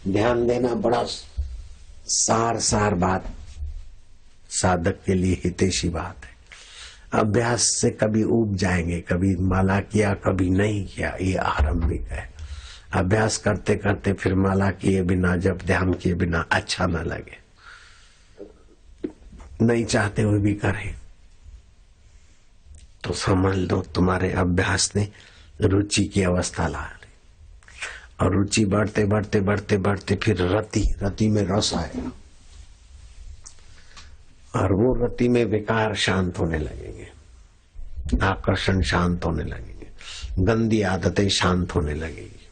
ध्यान देना बड़ा सार बात, साधक के लिए हितैषी बात है। अभ्यास से कभी ऊब जाएंगे, कभी माला किया कभी नहीं किया, ये आरंभिक है। अभ्यास करते करते फिर माला किए बिना, जब ध्यान किए बिना अच्छा न लगे, नहीं चाहते हुए भी करें तो समझ लो तुम्हारे अभ्यास ने रुचि की अवस्था ला ली। और रुचि बढ़ते बढ़ते बढ़ते बढ़ते फिर रति में रस आएगा, और वो रति में विकार शांत होने लगेंगे, आकर्षण शांत होने लगेंगे, गंदी आदतें शांत होने लगेगी।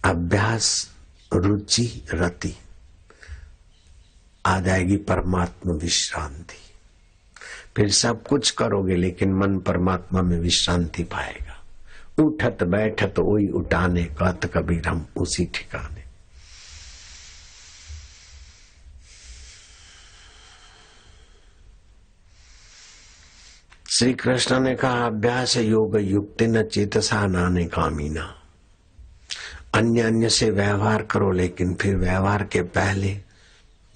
अभ्यास, रुचि, रति, आ जाएगी परमात्मा विश्रांति। फिर सब कुछ करोगे लेकिन मन परमात्मा में विश्रांति पाएगा। उठत बैठत ओई उठाने, कहत कबीर हम उसी ठिकाने। श्री कृष्ण ने कहा अभ्यास योग युक्ति न चेतसा नाने कामीना। अन्य अन्य से व्यवहार करो लेकिन फिर व्यवहार के पहले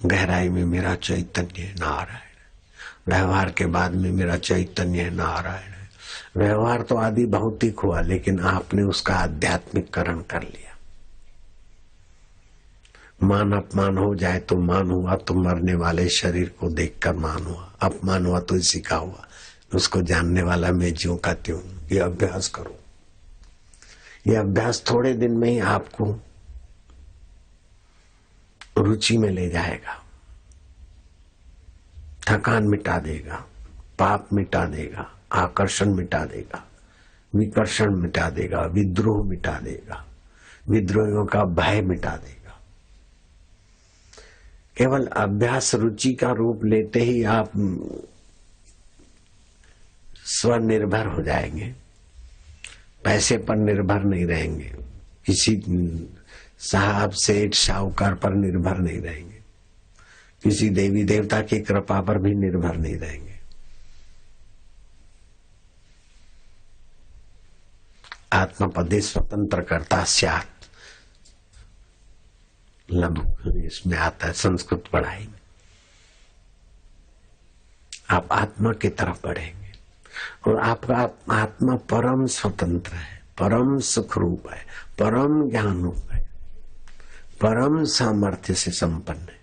गहराई में मेरा चैतन्य नारायण, व्यवहार के बाद में मेरा चैतन्य नारायण है। व्यवहार तो आदि भौतिक हुआ लेकिन आपने उसका आध्यात्मिककरण कर लिया। मान अपमान हो जाए तो मान हुआ, तो मरने वाले शरीर को देखकर मान हुआ। अपमान हुआ तो इसी का हुआ, उसको जानने वाला मैं ज्यों का त्यों। ये अभ्यास करो। ये अभ्यास थोड़े दिन में ही आपको रुचि में ले जाएगा, थकान मिटा देगा, पाप मिटा देगा, आकर्षण मिटा देगा, विकर्षण मिटा देगा, विद्रोह मिटा देगा, विद्रोहियों का भय मिटा देगा। केवल अभ्यास रुचि का रूप लेते ही आप स्वनिर्भर हो जाएंगे, पैसे पर निर्भर नहीं रहेंगे, किसी साहब सेठ साहूकार पर निर्भर नहीं रहेंगे, किसी देवी देवता की कृपा पर भी निर्भर नहीं रहेंगे। आत्मपदे स्वतंत्र करता स्यात्, लघु इसमें आता है संस्कृत पढ़ाई में। आप आत्मा की तरफ बढ़ेंगे और आपका आत्मा परम स्वतंत्र है, परम सुख रूप है, परम ज्ञान रूप है, परम सामर्थ्य से संपन्न है।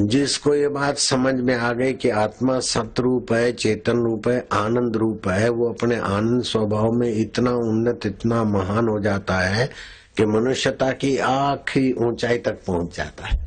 जिसको ये बात समझ में आ गई कि आत्मा सतरूप है, चेतन रूप है, आनंद रूप है, वो अपने आनंद स्वभाव में इतना उन्नत, इतना महान हो जाता है कि मनुष्यता की आखिरी ऊंचाई तक पहुंच जाता है।